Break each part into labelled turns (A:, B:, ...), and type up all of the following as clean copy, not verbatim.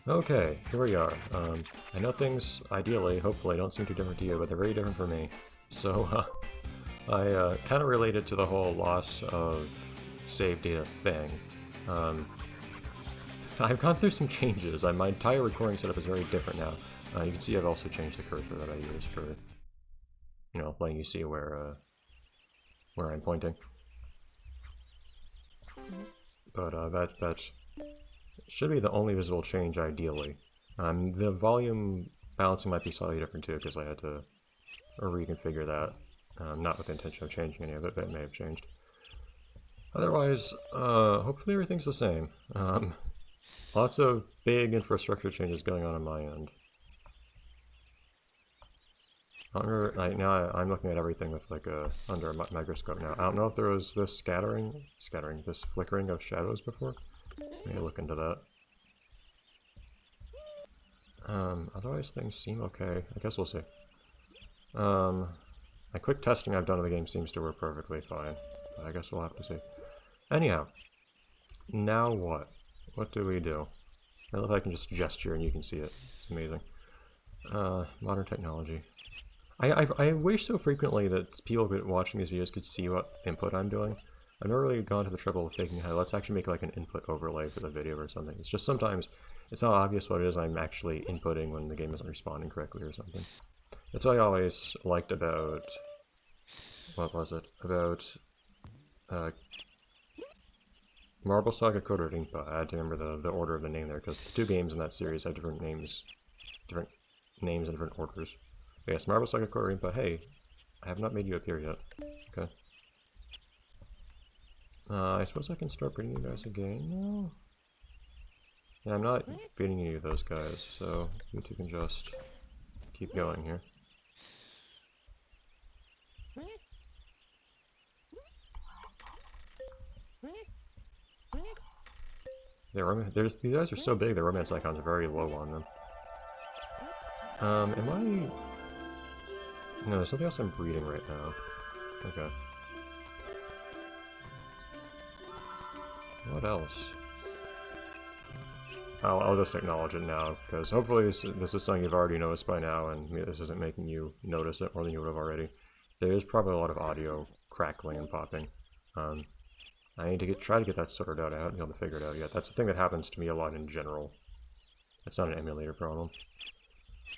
A: Okay, here we are. I know things, ideally, hopefully, don't seem too different to you, but they're very different for me. So, I kind of related to the whole loss of save data thing. Um, I've gone through some changes. My entire recording setup is very different now. You can see I've also changed the cursor that I use for, letting you see where I'm pointing. But that should be the only visible change, ideally. The volume balancing might be slightly different too, because I had to reconfigure that. Not with the intention of changing any of it, but it may have changed. Otherwise, hopefully everything's the same. Lots of big infrastructure changes going on my end. I'm looking at everything with like under a microscope now. I don't know if there was this this flickering of shadows before. Maybe look into that. Otherwise things seem okay. I guess we'll see. The quick testing I've done of the game seems to work perfectly fine. But I guess we'll have to see. Anyhow, now what? What do we do? I love how I can just gesture and you can see it. It's amazing. Modern technology. I wish so frequently that people watching these videos could see what input I'm doing. I've never really gone to the trouble of thinking, hey, let's actually make like an input overlay for the video or something. It's just sometimes it's not obvious what it is I'm actually inputting when the game isn't responding correctly or something. That's what I always liked about... what was it? About... Marble Saga Code Rimpa. I had to remember the order of the name there, because the two games in that series have different names and different orders. But yes, Marble Saga Code Rimpa. Hey, I have not made you appear yet. Okay. I suppose I can start bringing you guys again now? Yeah, I'm not beating any of those guys, so you two can just keep going here. These guys are so big, the romance icons are very low on them. Am I... No, there's something else I'm breeding right now. Okay. What else? I'll just acknowledge it now, because hopefully this is something you've already noticed by now, and this isn't making you notice it more than you would have already. There is probably a lot of audio crackling and popping. I need to try to get that sorted out. I haven't been able to figure it out yet. That's a thing that happens to me a lot in general. It's not an emulator problem.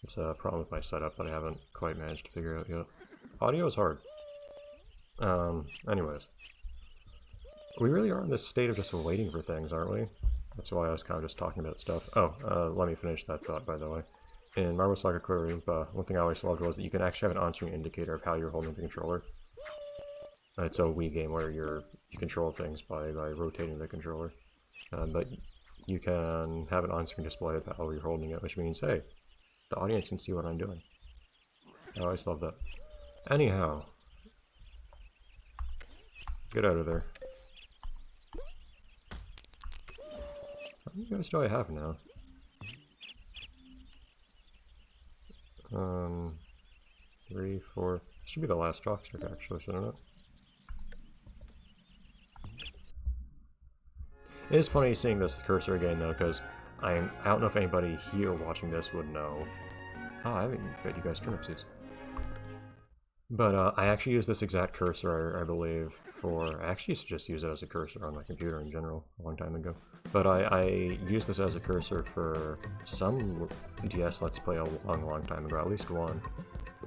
A: It's a problem with my setup that I haven't quite managed to figure out yet. Audio is hard. Anyways. We really are in this state of just waiting for things, aren't we? That's why I was kind of just talking about stuff. Oh, let me finish that thought, by the way. In Marble Saga Code Rimpa, one thing I always loved was that you can actually have an on-screen indicator of how you're holding the controller. It's a Wii game where you control things by rotating the controller. But you can have an on-screen display of how you're holding it, which means, hey, the audience can see what I'm doing. I always love that. Anyhow. Get out of there. How many guys do I have now? 3, 4... This should be the last Jockstick, actually, shouldn't it? It is funny seeing this cursor again, though, because I don't know if anybody here watching this would know. Oh, I haven't fed you guys turnip seeds. But I actually use this exact cursor, I believe, I actually used to just use it as a cursor on my computer in general a long time ago. But I used this as a cursor for some DS Let's Play a long time ago, at least one.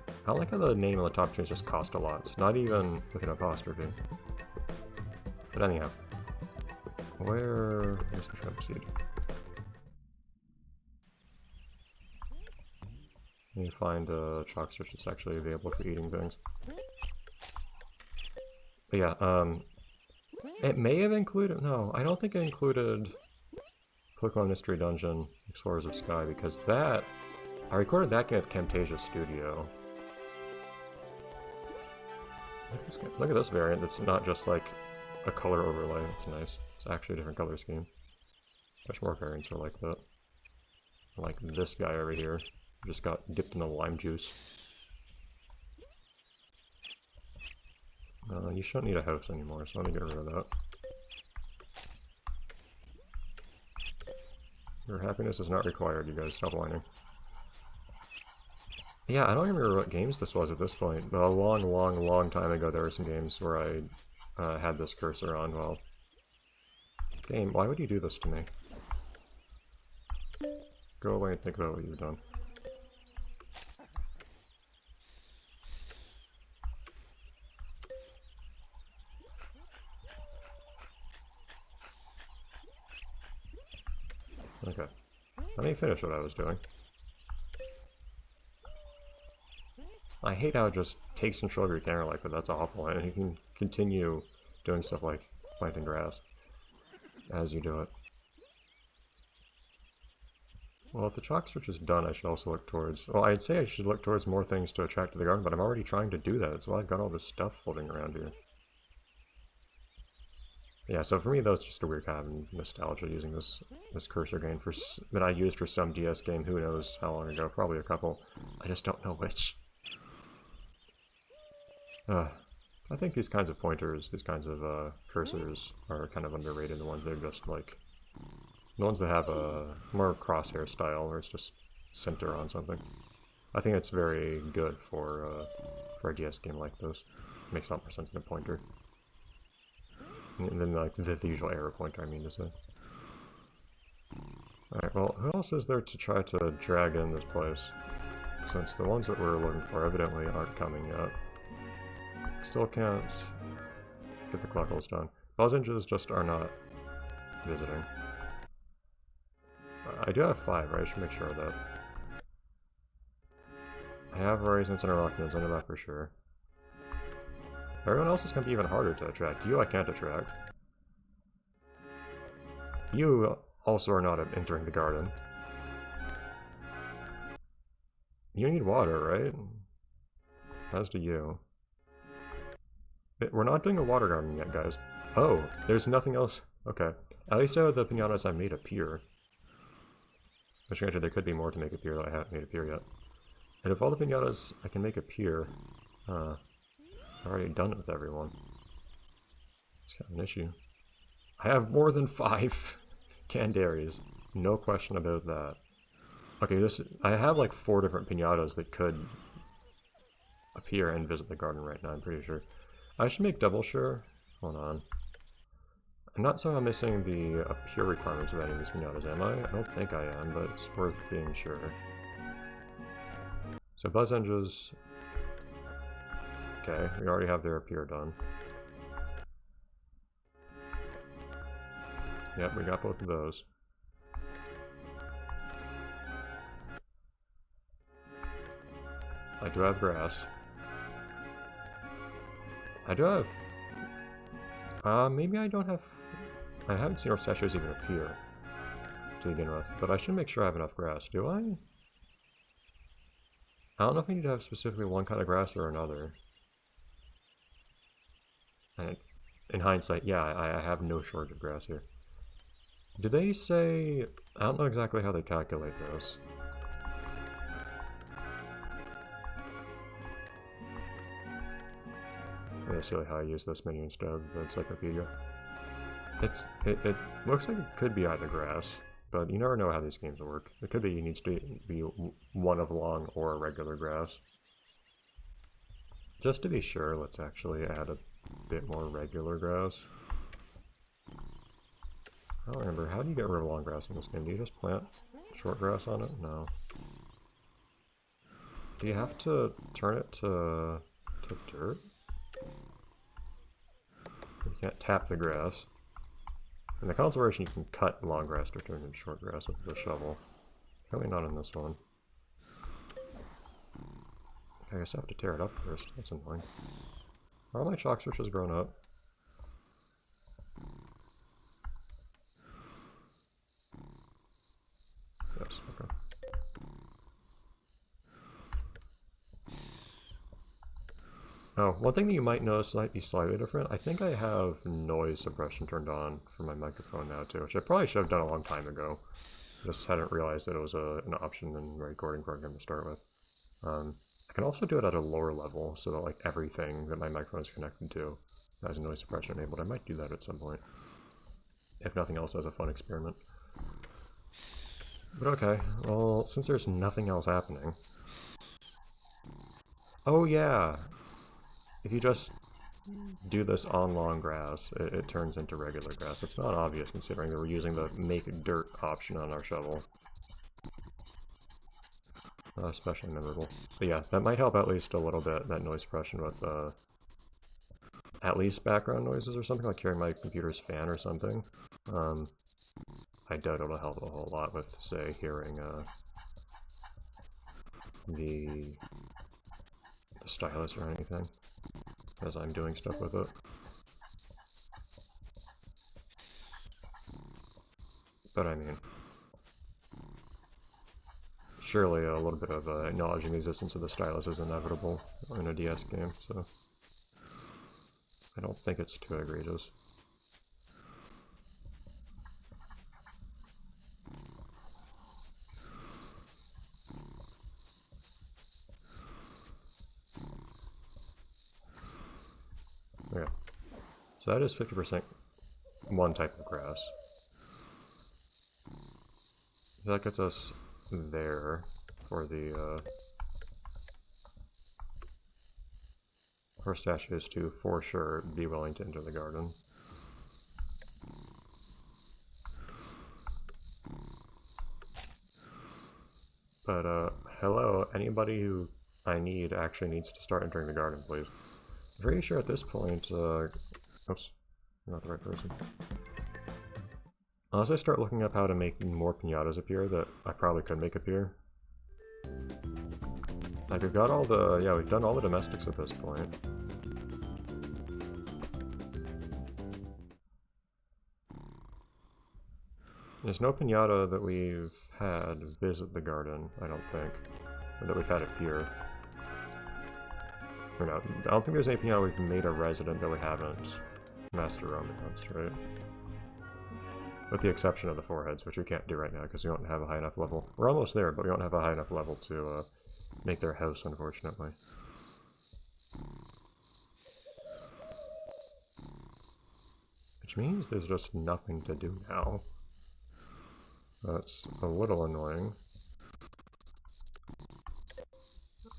A: I don't like how the name on the top screen just cost a lot. It's not even with an apostrophe. But anyhow. Where's the turnip seed? Let me find a chalk search that's actually available for eating things. But yeah, it may have included... No, I don't think it included Pokemon Mystery Dungeon Explorers of Sky, because that... I recorded that game with Camtasia Studio. Look at this variant that's not just like a color overlay. It's nice. It's actually a different color scheme. Much more variants are like that. Like this guy over here. Just got dipped in the lime juice. You shouldn't need a house anymore, so let me get rid of that. Your happiness is not required, you guys. Stop whining. Yeah, I don't remember what games this was at this point, but a long time ago there were some games where I had this cursor on. Well, game, why would you do this to me? Go away and think about what you've done. Okay. Let me finish what I was doing. I hate how it just takes control of your camera like that. That's awful. And you can continue doing stuff like planting grass as you do it. Well, if the chalk switch is done, I should also look towards... Well, I'd say I should look towards more things to attract to the garden, but I'm already trying to do that. That's why I've got all this stuff floating around here. Yeah, so for me, that's just a weird kind of nostalgia using this cursor game that I used for some DS game. Who knows how long ago? Probably a couple. I just don't know which. I think these kinds of pointers, these kinds of cursors are kind of underrated. The ones that are just like... The ones that have a more crosshair style, where it's just center on something. I think it's very good for a DS game like this. Makes a lot more sense than a pointer. And then like the usual arrow pointer, I mean to say. Alright, well, who else is there to try to drag in this place? Since the ones that we're looking for evidently aren't coming yet. Still can't get the Cluckles done. Buzzengines just are not visiting. I do have 5, right? I should make sure of that. I have raisins and arachnids, I know that for sure. Everyone else is going to be even harder to attract. You I can't attract. You also are not entering the garden. You need water, right? As do you. We're not doing a water garden yet, guys. Oh, there's nothing else. Okay. At least out of the pinatas I made appear. Which granted, there could be more to make appear that I haven't made appear yet. And if all the pinatas I can make appear, I've already done it with everyone. It's kind of an issue. I have more than 5 Candaries. No question about that. Okay, I have like 4 different pinatas that could appear and visit the garden right now, I'm pretty sure. I should make double sure. Hold on. I'm not somehow missing the appear requirements of any of these pinatas, am I? I don't think I am, but it's worth being sure. So Buzzengines... Okay, we already have their appear done. Yep, we got both of those. I do have grass. I do have... maybe I don't have... I haven't seen Orstachos even appear to begin with, but I should make sure I have enough grass. Do I? I don't know if I need to have specifically one kind of grass or another. And in hindsight, yeah, I have no shortage of grass here. Did they say... I don't know exactly how they calculate this. I'm gonna see how I use this menu instead of the encyclopedia. It looks like it could be either grass, but you never know how these games work. It could be you need to be one of long or regular grass. Just to be sure, let's actually add a bit more regular grass. I don't remember, how do you get rid of long grass in this game? Do you just plant short grass on it? No. Do you have to turn it to dirt? You can't tap the grass. In the console version, you can cut long grass to turn into short grass with the shovel. Probably not in this one. I guess I have to tear it up first. That's annoying. Are all my chalk switches grown up? Yes, okay. Oh, one thing that you might notice might be slightly different. I think I have noise suppression turned on for my microphone now too, which I probably should have done a long time ago. Just hadn't realized that it was an option in the recording program to start with. I can also do it at a lower level, so that like everything that my microphone is connected to has noise suppression enabled. I might do that at some point. If nothing else, as a fun experiment. But okay, well, since there's nothing else happening... Oh yeah! If you just do this on long grass, it turns into regular grass. It's not obvious considering that we're using the make dirt option on our shovel. Especially memorable. But yeah, that might help at least a little bit, that noise suppression with at least background noises or something, like hearing my computer's fan or something. I doubt it'll help a whole lot with, say, hearing the stylus or anything, as I'm doing stuff with it. But I mean, surely a little bit of acknowledging the existence of the stylus is inevitable in a DS game, so I don't think it's too egregious. Okay, so that is 50% one type of grass. So that gets us there for the horse statues to, for sure, be willing to enter the garden. But, hello, anybody who I need actually needs to start entering the garden, please. I'm pretty sure at this point, oops, you're not the right person. Unless I start looking up how to make more piñatas appear that I probably could make appear. Like, we've got all the, yeah, we've done all the domestics at this point. There's no piñata that we've had visit the garden, I don't think. Or that we've had appear. Or no, I don't think there's any piñata we've made a resident that we haven't master romance, right? With the exception of the foreheads, which we can't do right now because we don't have a high enough level. We're almost there, but we don't have a high enough level to make their house, unfortunately. Which means there's just nothing to do now. That's a little annoying.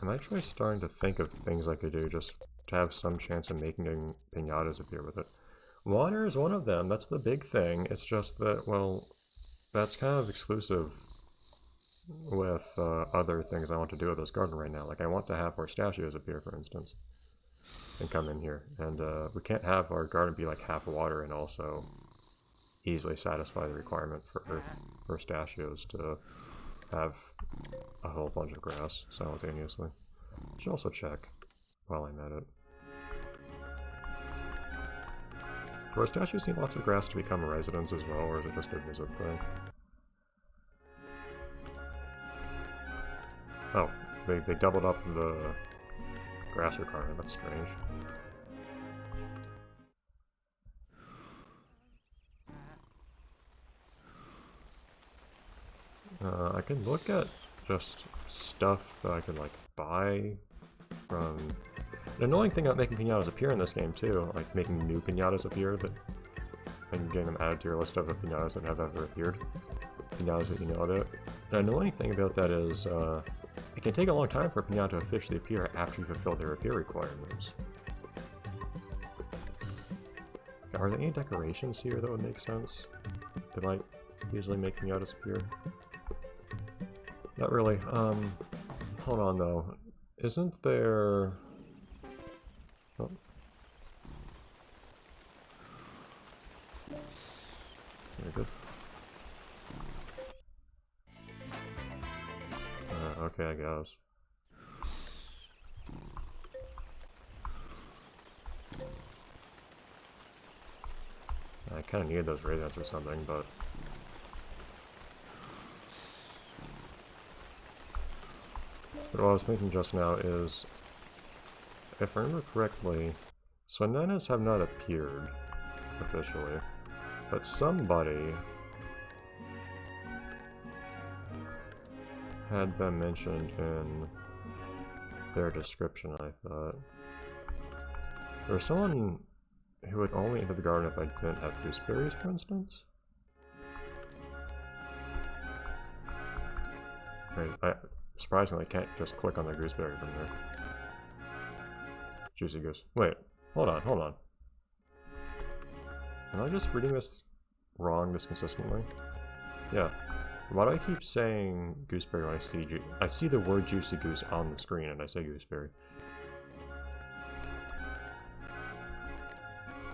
A: I might try starting to think of things I could do just to have some chance of making piñatas appear with it. Water is one of them, that's the big thing. It's just that, well, that's kind of exclusive with other things I want to do with this garden right now. Like, I want to have more statues appear, for instance, and come in here. And we can't have our garden be like half water and also easily satisfy the requirement for statues to have a whole bunch of grass simultaneously. Should also check while I'm at it. Do our statues need lots of grass to become residents as well, or is it just a visit thing? Oh, they doubled up the grass requirement, that's strange. I can look at just stuff that I could, like, buy from... An annoying thing about making piñatas appear in this game, too, like making new piñatas appear, and getting them added to your list of the piñatas that have ever appeared. Piñatas that you know about. The annoying thing about that is, it can take a long time for a piñata to officially appear after you fulfill their appear requirements. Are there any decorations here that would make sense? That might usually make piñatas appear? Not really. Hold on though. Isn't there... Oh. Very good. Okay, I guess. I kind of needed those radiants or something, but... But what I was thinking just now is, if I remember correctly, Swananas have not appeared officially, but somebody had them mentioned in their description, I thought. There was someone who would only enter the garden if I didn't have gooseberries, for instance? I surprisingly can't just click on the gooseberry from there. Juicy goose. Wait, hold on, hold on. Am I just reading this wrong this consistently? Yeah. Why do I keep saying gooseberry when I see the word juicy goose on the screen and I say gooseberry?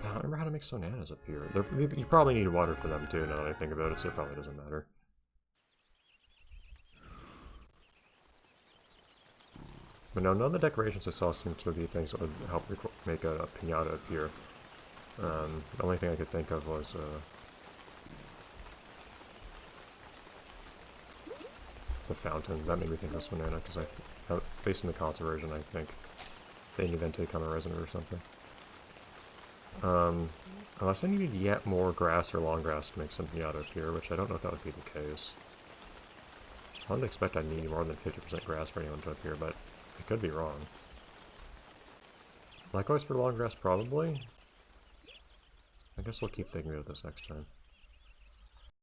A: I don't remember how to make sonatas up here. You probably need water for them too, now that I think about it, so it probably doesn't matter. But no, none of the decorations I saw seem to be things that would help make a piñata appear. The only thing I could think of was the fountain. That made me think of Sonana, because based on the console version, I think they need them to become a resident or something. Unless I needed yet more grass or long grass to make some piñata appear, which I don't know if that would be the case. I wouldn't expect I'd need more than 50% grass for anyone to appear, but I could be wrong. Likewise for long grass, probably. I guess we'll keep thinking about this next time.